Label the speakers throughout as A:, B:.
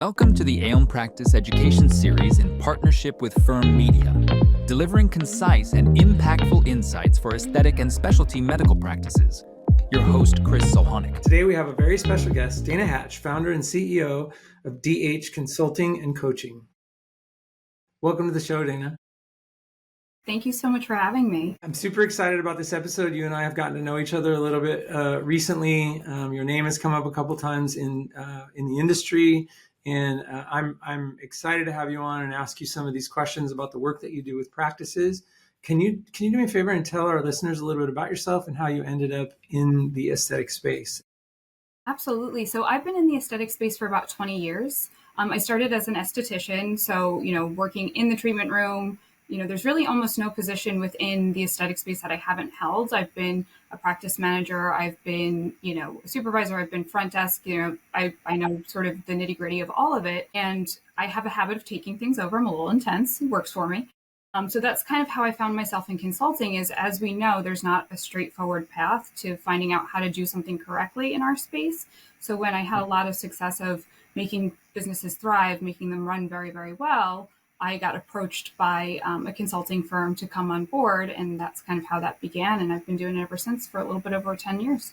A: Welcome to the Ailm Practice Education Series in partnership with Firm Media, delivering concise and impactful insights for aesthetic and specialty medical practices. Your host, Chris Suchánek.
B: Today we have a very special guest, Dana Hatch, founder and CEO of DH Consulting and Coaching. Welcome to the show, Dana.
C: Thank you so much for having me.
B: I'm super excited about this episode. You and I have gotten to know each other a little bit recently. Your name has come up a couple times in the industry, and I'm excited to have you on and ask you some of these questions about the work that you do with practices. Can you do me a favor and tell our listeners a little bit about yourself and how you ended up in the aesthetic space?
C: Absolutely. So I've been in the aesthetic space for about 20 years. I started as an esthetician, so working in the treatment room. There's really almost no position within the aesthetic space that I haven't held. I've been a practice manager. I've been, a supervisor. I've been front desk. I know sort of the nitty gritty of all of it. And I have a habit of taking things over. I'm a little intense. It works for me. So that's kind of how I found myself in consulting is, as we know, there's not a straightforward path to finding out how to do something correctly in our space. So when I had a lot of success of making businesses thrive, making them run very, very well, I got approached by a consulting firm to come on board, and that's kind of how that began. And I've been doing it ever since for a little bit over 10 years.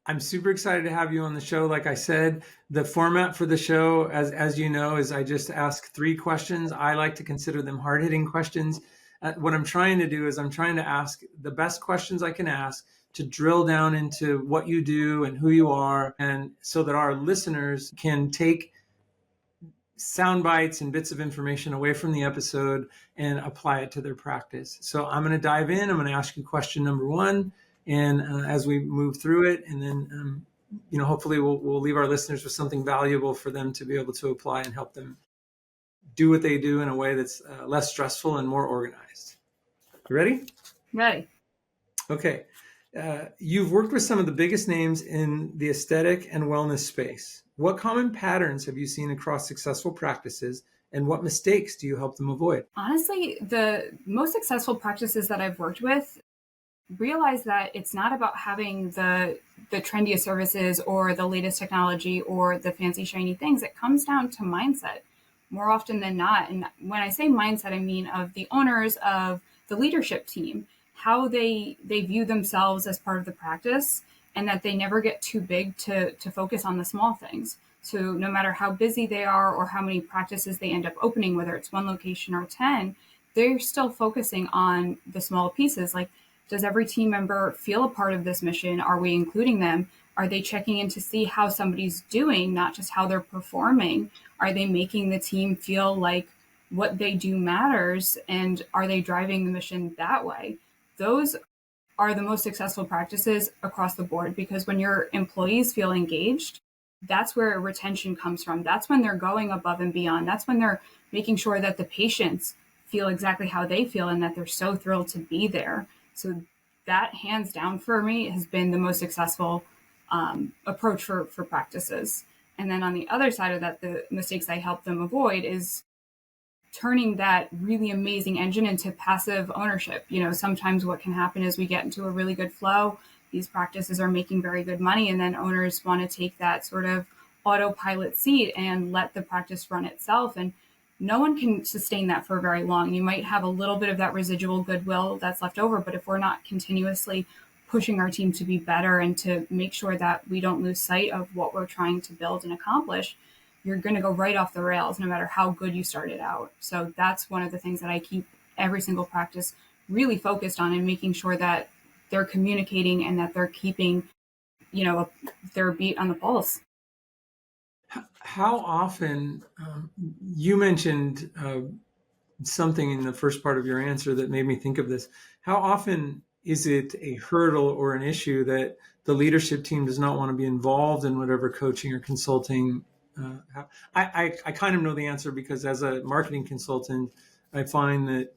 B: I'm super excited to have you on the show. Like I said, the format for the show, as you know, is I just ask 3 questions. I like to consider them hard-hitting questions. What I'm trying to do is I'm trying to ask the best questions I can ask to drill down into what you do and who you are, and so that our listeners can take sound bites and bits of information away from the episode and apply it to their practice. So I'm going to dive in. I'm going to ask you question number 1. And as we move through it, and then, hopefully we'll leave our listeners with something valuable for them to be able to apply and help them do what they do in a way that's less stressful and more organized. You ready?
C: Ready.
B: Okay. You've worked with some of the biggest names in the aesthetic and wellness space. What common patterns have you seen across successful practices, and what mistakes do you help them avoid?
C: Honestly, the most successful practices that I've worked with realize that it's not about having the trendiest services or the latest technology or the fancy shiny things. It comes down to mindset more often than not. And when I say mindset, I mean of the owners, of the leadership team, how they view themselves as part of the practice, and that they never get too big to focus on the small things. So no matter how busy they are or how many practices they end up opening, whether it's 1 location or 10, they're still focusing on the small pieces. Like, does every team member feel a part of this mission? Are we including them? Are they checking in to see how somebody's doing, not just how they're performing? Are they making the team feel like what they do matters? And are they driving the mission that way? Those are the most successful practices across the board, because when your employees feel engaged, that's where retention comes from. That's when they're going above and beyond. That's when they're making sure that the patients feel exactly how they feel and that they're so thrilled to be there. So that, hands down, for me, has been the most successful approach for practices. And then on the other side of that, the mistakes I help them avoid is turning that really amazing engine into passive ownership. Sometimes what can happen is we get into a really good flow. These practices are making very good money, and then owners want to take that sort of autopilot seat and let the practice run itself. And no one can sustain that for very long. You might have a little bit of that residual goodwill that's left over, but if we're not continuously pushing our team to be better and to make sure that we don't lose sight of what we're trying to build and accomplish, you're going to go right off the rails no matter how good you started out. So that's one of the things that I keep every single practice really focused on, and making sure that they're communicating and that they're keeping, their beat on the pulse.
B: How often, you mentioned something in the first part of your answer that made me think of this. How often is it a hurdle or an issue that the leadership team does not want to be involved in whatever coaching or consulting? I kind of know the answer, because as a marketing consultant, I find that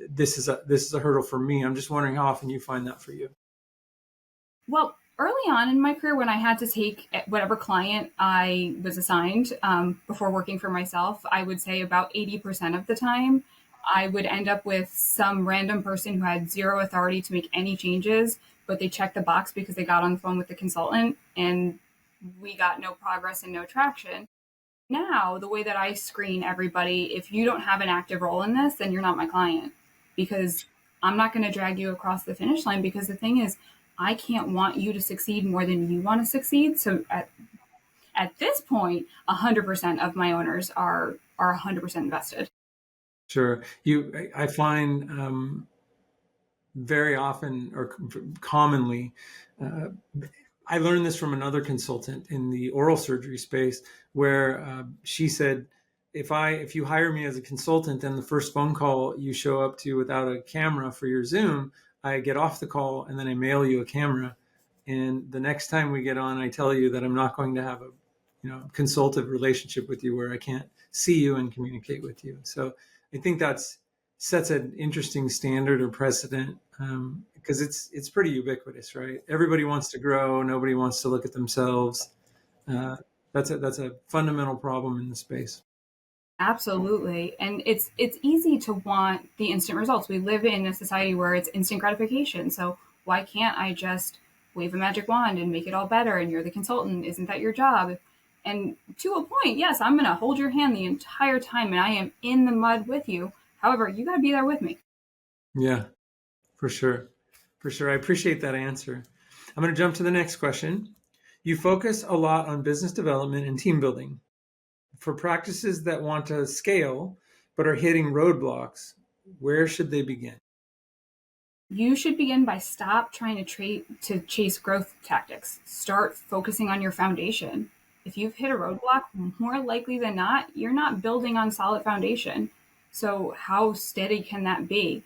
B: this is a hurdle for me. I'm just wondering how often you find that for you.
C: Well, early on in my career, when I had to take whatever client I was assigned before working for myself, I would say about 80% of the time, I would end up with some random person who had zero authority to make any changes, but they checked the box because they got on the phone with the consultant, and we got no progress and no traction. Now, the way that I screen everybody, if you don't have an active role in this, then you're not my client, because I'm not going to drag you across the finish line, because the thing is, I can't want you to succeed more than you want to succeed. So at this point, 100% of my owners are 100% invested.
B: Sure. I find very often or commonly, I learned this from another consultant in the oral surgery space, where she said, if you hire me as a consultant, then the first phone call you show up to without a camera for your Zoom, I get off the call and then I mail you a camera. And the next time we get on, I tell you that I'm not going to have a consultative relationship with you where I can't see you and communicate with you. So I think that's sets an interesting standard or precedent, because it's pretty ubiquitous, right? Everybody wants to grow. Nobody wants to look at themselves. That's a fundamental problem in the space.
C: Absolutely. And it's easy to want the instant results. We live in a society where it's instant gratification. So why can't I just wave a magic wand and make it all better? And you're the consultant. Isn't that your job? And to a point, yes, I'm going to hold your hand the entire time and I am in the mud with you. However, you got to be there with me.
B: Yeah, for sure. For sure. I appreciate that answer. I'm going to jump to the next question. You focus a lot on business development and team building. For practices that want to scale but are hitting roadblocks, where should they begin?
C: You should begin by stop trying to chase growth tactics. Start focusing on your foundation. If you've hit a roadblock, more likely than not, you're not building on solid foundation. So how steady can that be?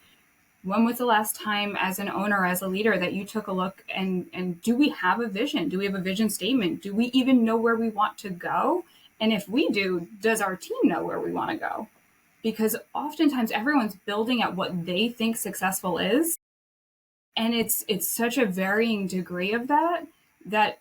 C: When was the last time as an owner, as a leader, that you took a look and do we have a vision? Do we have a vision statement? Do we even know where we want to go? And if we do, does our team know where we want to go? Because oftentimes everyone's building at what they think successful is. And it's such a varying degree of that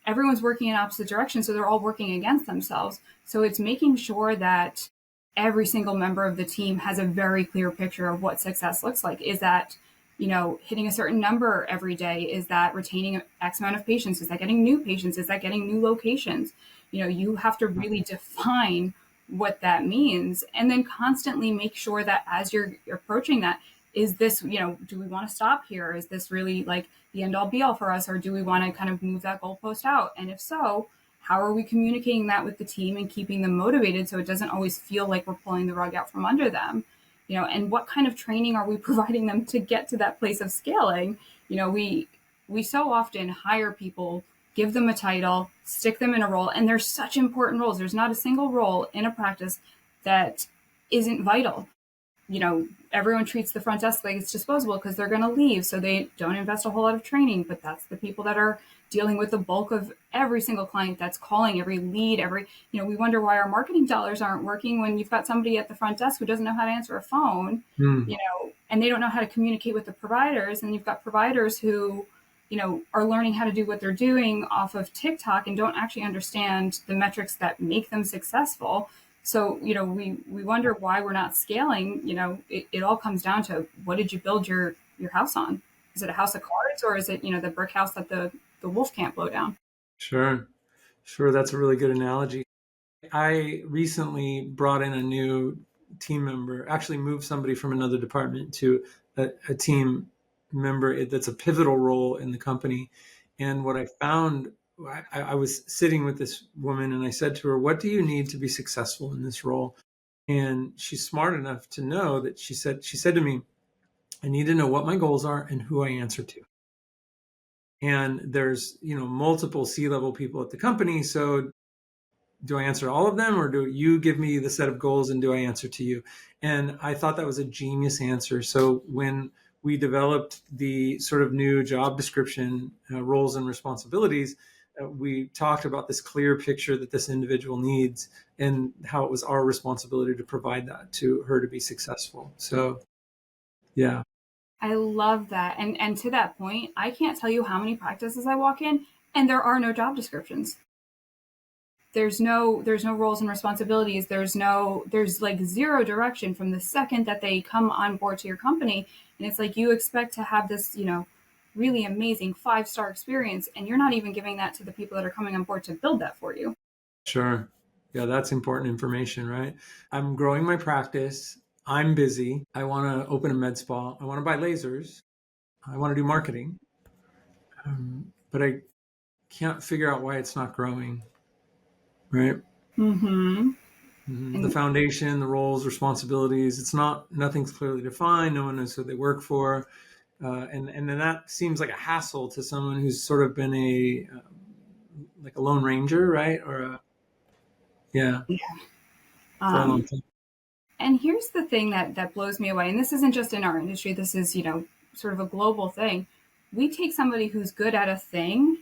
C: everyone's working in opposite directions. So they're all working against themselves. So it's making sure that every single member of the team has a very clear picture of what success looks like. Is that, hitting a certain number every day? Is that retaining X amount of patients? Is that getting new patients? Is that getting new locations? You have to really define what that means, and then constantly make sure that as you're approaching that, is this, do we want to stop here? Is this really like the end all be all for us? Or do we want to kind of move that goalpost out? And if so, how are we communicating that with the team and keeping them motivated so it doesn't always feel like we're pulling the rug out from under them? And what kind of training are we providing them to get to that place of scaling? We so often hire people, give them a title, stick them in a role, and they're such important roles. There's not a single role in a practice that isn't vital. Everyone treats the front desk like it's disposable because they're going to leave. So they don't invest a whole lot of training, but that's the people that are dealing with the bulk of every single client that's calling, every lead, we wonder why our marketing dollars aren't working when you've got somebody at the front desk who doesn't know how to answer a phone, and they don't know how to communicate with the providers. And you've got providers who, are learning how to do what they're doing off of TikTok and don't actually understand the metrics that make them successful. So, we wonder why we're not scaling. It all comes down to, what did you build your house on? Is it a house of cards, or is it, the brick house that the wolf can't blow down?
B: Sure. That's a really good analogy. I recently brought in a new team member, actually moved somebody from another department to a team member that's a pivotal role in the company. And what I found, I was sitting with this woman and I said to her, what do you need to be successful in this role? And she's smart enough to know that she said to me, I need to know what my goals are and who I answer to. And there's, multiple C-level people at the company. So do I answer all of them, or do you give me the set of goals and do I answer to you? And I thought that was a genius answer. So when we developed the sort of new job description, roles and responsibilities, we talked about this clear picture that this individual needs and how it was our responsibility to provide that to her to be successful. So, yeah.
C: I love that. And to that point, I can't tell you how many practices I walk in and there are no job descriptions. There's no roles and responsibilities. There's like zero direction from the second that they come on board to your company. And it's like, you expect to have this, really amazing 5-star experience, and you're not even giving that to the people that are coming on board to build that for you.
B: Sure. Yeah, that's important information, right? I'm growing my practice. I'm busy. I want to open a med spa. I want to buy lasers. I want to do marketing. But I can't figure out why it's not growing, right?
C: Mm-hmm.
B: The foundation, the roles, responsibilities, nothing's clearly defined. No one knows who they work for. And then that seems like a hassle to someone who's sort of been like a lone ranger, right? Yeah,
C: Yeah.
B: for a long time.
C: And here's the thing that blows me away, and this isn't just in our industry, this is, sort of a global thing. We take somebody who's good at a thing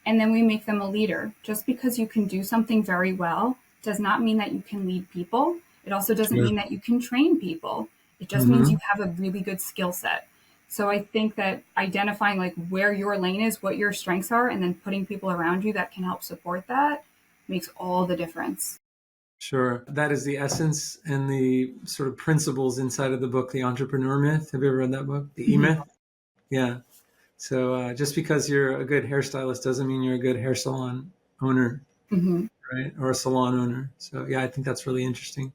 C: and then we make them a leader. Just because you can do something very well does not mean that you can lead people. It also doesn't mean that you can train people. It just means you have a really good skill set. So I think that identifying like where your lane is, what your strengths are, and then putting people around you that can help support that makes all the difference.
B: Sure. That is the essence and the sort of principles inside of the book, The Entrepreneur Myth. Have you ever read that book? The E-Myth? Yeah. So just because you're a good hairstylist doesn't mean you're a good hair salon owner, right? Or a salon owner. So yeah, I think that's really interesting.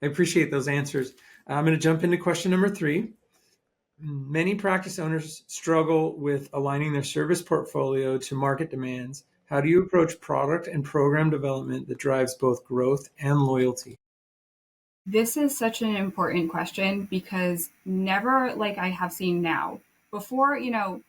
B: I appreciate those answers. I'm going to jump into question number 3. Many practice owners struggle with aligning their service portfolio to market demands. How do you approach product and program development that drives both growth and loyalty?
C: This is such an important question because never like I have seen now. Before, the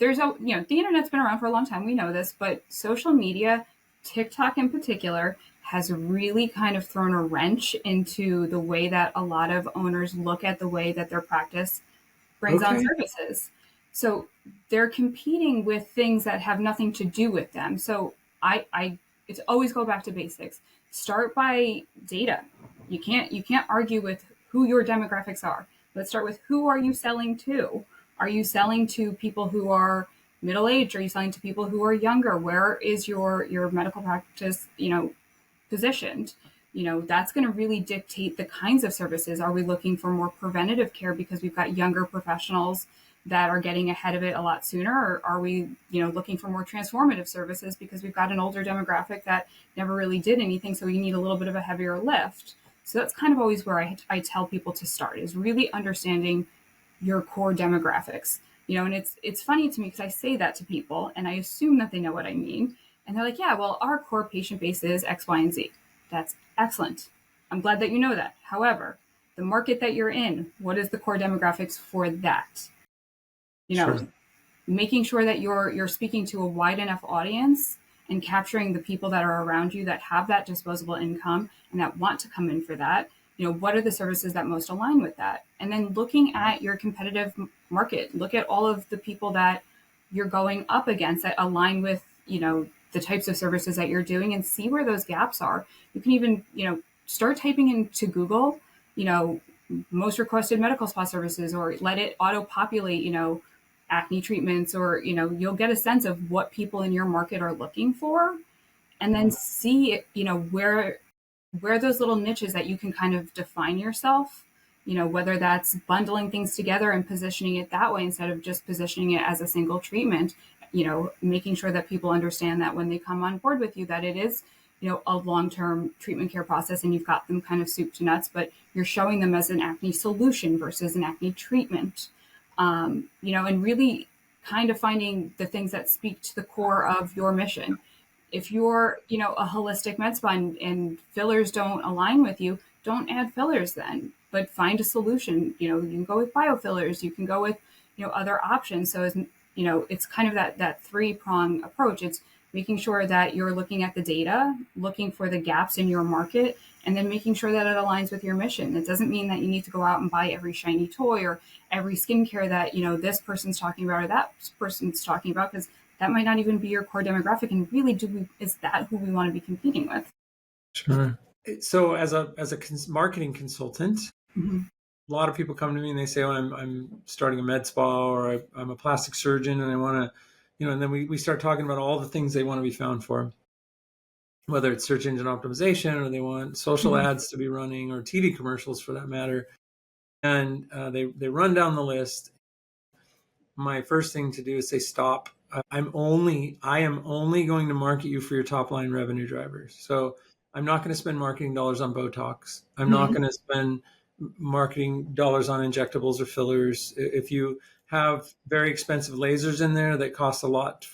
C: internet's been around for a long time, we know this, but social media, TikTok in particular, has really kind of thrown a wrench into the way that a lot of owners look at the way that their practice brings on
B: Okay.
C: services. So they're competing with things that have nothing to do with them. So I it's always go back to basics. Start by data. You can't argue with who your demographics are. Let's start with who are you selling to? Are you selling to people who are middle aged? Are you selling to people who are younger? Where is your medical practice, positioned? That's going to really dictate the kinds of services. Are we looking for more preventative care because we've got younger professionals that are getting ahead of it a lot sooner? Or are we, looking for more transformative services because we've got an older demographic that never really did anything, so we need a little bit of a heavier lift? So that's kind of always where I tell people to start, is really understanding your core demographics. And it's funny to me because I say that to people and I assume that they know what I mean. And they're like, yeah, well, our core patient base is X, Y, and Z. That's excellent. I'm glad that you know that. However, the market that you're in, what is the core demographics for that?
B: Sure.
C: Making sure that you're speaking to a wide enough audience and capturing the people that are around you that have that disposable income and that want to come in for that. What are the services that most align with that? And then looking at your competitive market, look at all of the people that you're going up against that align with, the types of services that you're doing, and see where those gaps are. You can even, start typing into Google, most requested medical spa services, or let it auto populate, acne treatments, or, you'll get a sense of what people in your market are looking for, and then see, where those little niches that you can kind of define yourself, whether that's bundling things together and positioning it that way instead of just positioning it as a single treatment, making sure that people understand that when they come on board with you, that it is, a long-term treatment care process and you've got them kind of soup to nuts, but you're showing them as an acne solution versus an acne treatment, and really kind of finding the things that speak to the core of your mission. If you're, a holistic med spa and fillers don't align with you, don't add fillers then, but find a solution. You can go with biofillers, you can go with, other options. So as it's kind of that 3-prong approach. It's making sure that you're looking at the data, looking for the gaps in your market, and then making sure that it aligns with your mission. It doesn't mean that you need to go out and buy every shiny toy or every skincare that, this person's talking about or that person's talking about, because that might not even be your core demographic. And really, is that who we want to be competing with?
B: Sure. So as a marketing consultant, a lot of people come to me and they say, "Oh, I'm starting a med spa, or I'm a plastic surgeon, and I want to, and then we start talking about all the things they want to be found for, whether it's search engine optimization, or they want social ads to be running, or TV commercials for that matter, and they run down the list. My first thing to do is say, stop. I am only going to market you for your top line revenue drivers. So I'm not going to spend marketing dollars on Botox. I'm not going to spend marketing dollars on injectables or fillers. If you have very expensive lasers in there that cost a lot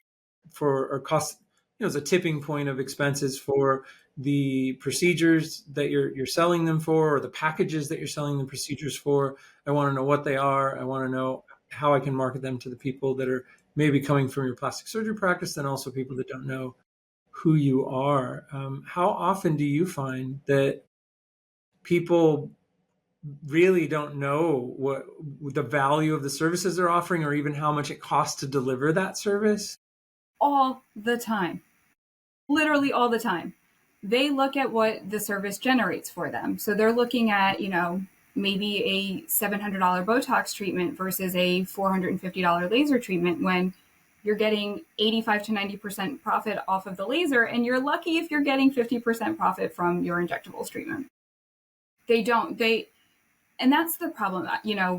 B: or cost, it's a tipping point of expenses for the procedures that you're selling them for, or the packages that you're selling the procedures for. I want to know what they are. I want to know how I can market them to the people that are maybe coming from your plastic surgery practice, and also people that don't know who you are. How often do you find that people really don't know what the value of the services they're offering, or even how much it costs to deliver that service?
C: All the time. Literally all the time. They look at what the service generates for them. So they're looking at, maybe a $700 Botox treatment versus a $450 laser treatment, when you're getting 85 to 90% profit off of the laser, and you're lucky if you're getting 50% profit from your injectables treatment. And that's the problem,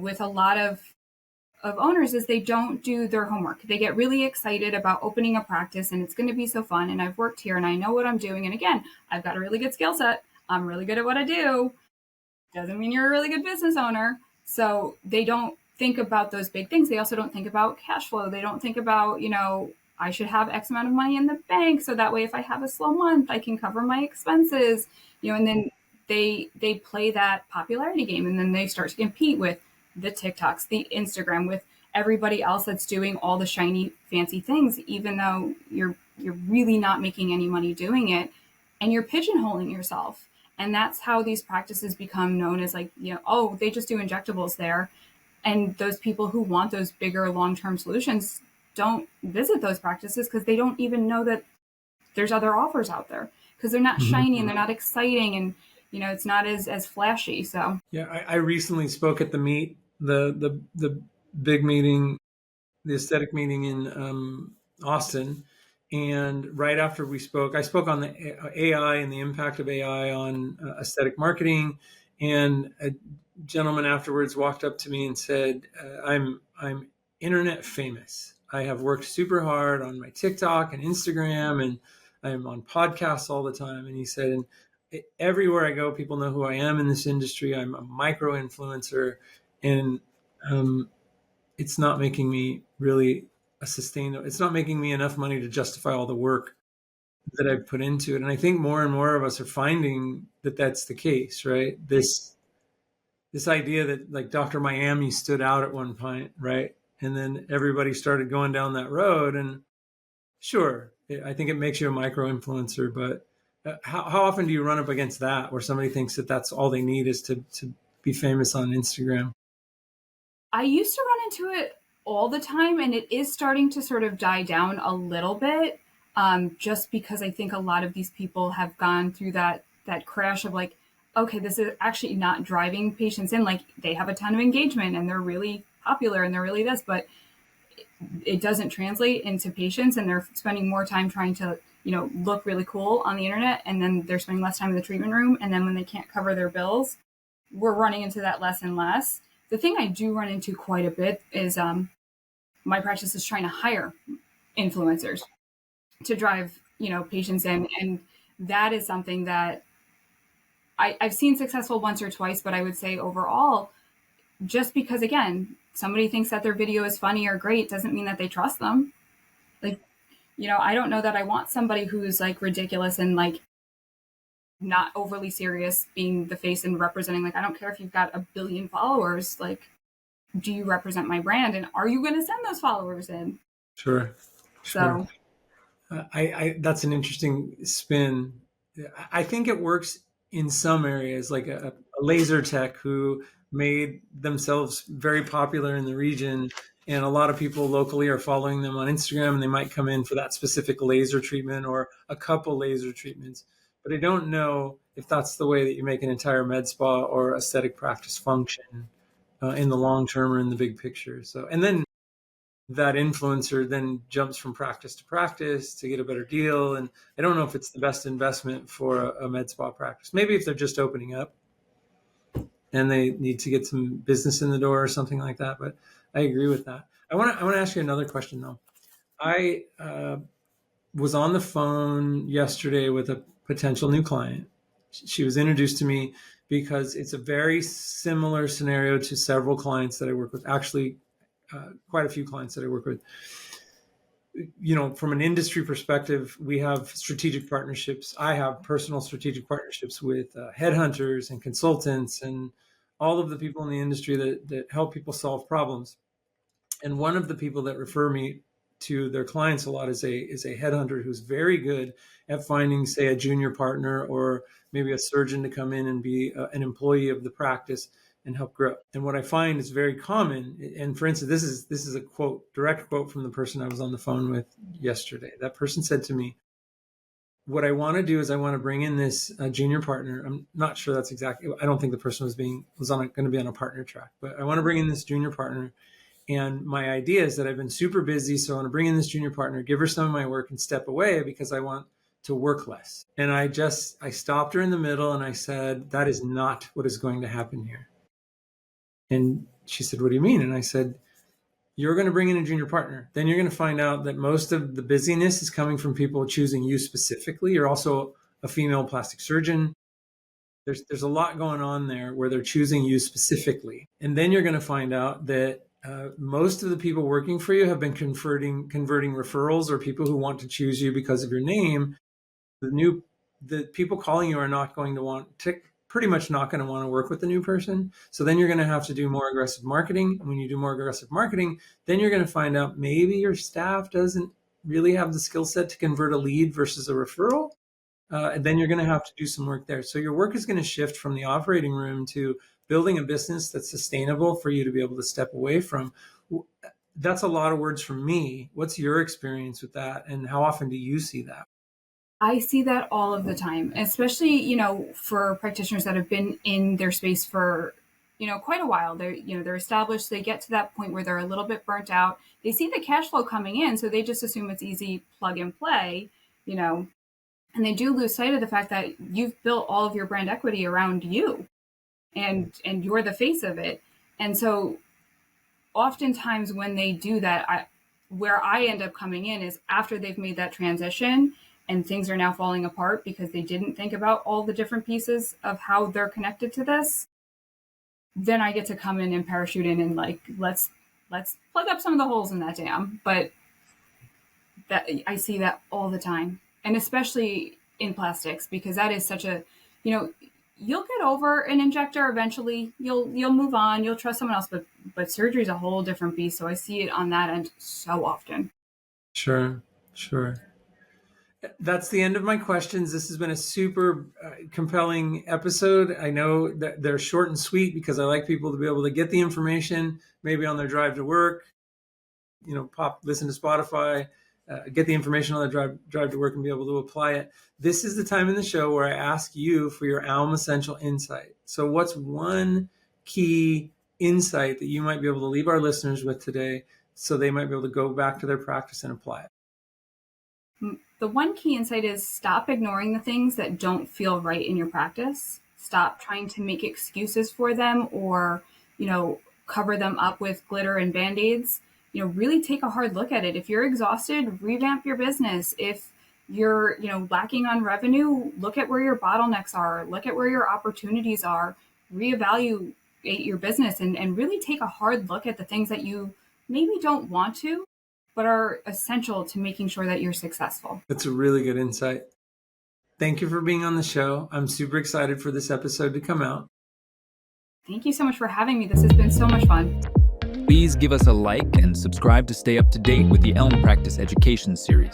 C: with a lot of owners, is they don't do their homework. They get really excited about opening a practice and it's going to be so fun, and I've worked here and I know what I'm doing. And again, I've got a really good skill set. I'm really good at what I do. Doesn't mean you're a really good business owner. So they don't think about those big things. They also don't think about cash flow. They don't think about, I should have X amount of money in the bank, so that way if I have a slow month, I can cover my expenses, and then they play that popularity game, and then they start to compete with the TikToks, the Instagram, with everybody else that's doing all the shiny, fancy things, even though you're really not making any money doing it, and you're pigeonholing yourself. And that's how these practices become known as, like, oh, they just do injectables there. And those people who want those bigger long-term solutions don't visit those practices because they don't even know that there's other offers out there, because they're not shiny and they're not exciting, and it's not as flashy. So
B: yeah, I recently spoke at the meet, the big meeting, the aesthetic meeting in Austin, and right after we spoke, I spoke on the AI and the impact of AI on aesthetic marketing, and a gentleman afterwards walked up to me and said, I'm internet famous. I have worked super hard on my TikTok and Instagram, and I'm on podcasts all the time. And he said, and everywhere I go, people know who I am in this industry. I'm a micro influencer, and it's not making me really it's not making me enough money to justify all the work that I've put into it. And I think more and more of us are finding that that's the case, right? This idea that, like, Dr. Miami stood out at one point, right? And then everybody started going down that road. And sure, I think it makes you a micro influencer, but how often do you run up against that, where somebody thinks that that's all they need is to be famous on Instagram?
C: I used to run into it all the time, and it is starting to sort of die down a little bit, just because I think a lot of these people have gone through that crash of, like, okay, this is actually not driving patients in. Like, they have a ton of engagement and they're really popular and they're really this, but it doesn't translate into patients, and they're spending more time trying to, look really cool on the internet, and then they're spending less time in the treatment room. And then when they can't cover their bills, we're running into that less and less. The thing I do run into quite a bit is my practice is trying to hire influencers to drive, patients in. And that is something that I've seen successful once or twice, but I would say overall, just because, again, somebody thinks that their video is funny or great doesn't mean that they trust them. Like, I don't know that I want somebody who's, like, ridiculous and, like, not overly serious being the face and representing. Like, I don't care if you've got 1 billion followers, like, do you represent my brand, and are you going to send those followers in?
B: Sure.
C: So
B: I that's an interesting spin. I think it works in some areas, like a laser tech who made themselves very popular in the region, and a lot of people locally are following them on Instagram, and they might come in for that specific laser treatment or a couple laser treatments. But I don't know if that's the way that you make an entire med spa or aesthetic practice function in the long term or in the big picture. So, and then that influencer then jumps from practice to practice to get a better deal. And I don't know if it's the best investment for a med spa practice. Maybe if they're just opening up and they need to get some business in the door or something like that. But I agree with that. I want to ask you another question, though. I was on the phone yesterday with a potential new client, She was introduced to me because it's a very similar scenario to several clients that I work with, actually quite a few clients that I work with. From an industry perspective, we have strategic partnerships. I have personal strategic partnerships with headhunters and consultants and all of the people in the industry that help people solve problems. And one of the people that refer me to their clients a lot is a headhunter who's very good at finding, say, a junior partner or maybe a surgeon to come in and be an employee of the practice and help grow. And what I find is very common. And for instance, this is a direct quote from the person I was on the phone with yesterday. That person said to me, "What I want to do is I want to bring in this junior partner." I'm not sure that's exactly. I don't think the person was going to be on a partner track, but I want to bring in this junior partner. And my idea is that I've been super busy, so I want to bring in this junior partner, give her some of my work, and step away because I want to work less. And I stopped her in the middle and I said, "That is not what is going to happen here." And she said, "What do you mean?" And I said, "You're going to bring in a junior partner. Then you're going to find out that most of the busyness is coming from people choosing you specifically. You're also a female plastic surgeon. There's a lot going on there where they're choosing you specifically. And then you're going to find out that most of the people working for you have been converting referrals or people who want to choose you because of your name. The people calling you are not going to pretty much not going to want to work with the new person. So then you're going to have to do more aggressive marketing. And when you do more aggressive marketing, then you're going to find out maybe your staff doesn't really have the skill set to convert a lead versus a referral. And then you're going to have to do some work there. So your work is going to shift from the operating room to building a business that's sustainable for you to be able to step away from." That's a lot of words from me. What's your experience with that? And how often do you see that?
C: I see that all of the time, especially, for practitioners that have been in their space for, quite a while. They're established. They get to that point where they're a little bit burnt out. They see the cash flow coming in, so they just assume it's easy plug and play, and they do lose sight of the fact that you've built all of your brand equity around you and you're the face of it. And so oftentimes when they do that, where I end up coming in is after they've made that transition and things are now falling apart because they didn't think about all the different pieces of how they're connected to this. Then I get to come in and parachute in and let's plug up some of the holes in that dam. But that I see that all the time, and especially in plastics, because that is such a, you'll get over an injector eventually. You'll move on. You'll trust someone else. But surgery is a whole different beast. So I see it on that end so often.
B: Sure. That's the end of my questions. This has been a super compelling episode. I know that they're short and sweet because I like people to be able to get the information, maybe on their drive to work, listen to Spotify, get the information on their drive to work and be able to apply it. This is the time in the show where I ask you for your Ailm Essential Insight. So what's one key insight that you might be able to leave our listeners with today so they might be able to go back to their practice and apply it?
C: The one key insight is stop ignoring the things that don't feel right in your practice. Stop trying to make excuses for them or, cover them up with glitter and Band-Aids. Really take a hard look at it. If you're exhausted, revamp your business. If you're, lacking on revenue, look at where your bottlenecks are, look at where your opportunities are, reevaluate your business and really take a hard look at the things that you maybe don't want to, but are essential to making sure that you're successful.
B: That's a really good insight. Thank you for being on the show. I'm super excited for this episode to come out.
C: Thank you so much for having me. This has been so much fun.
A: Please give us a like and subscribe to stay up to date with the Ailm Practice Education Series.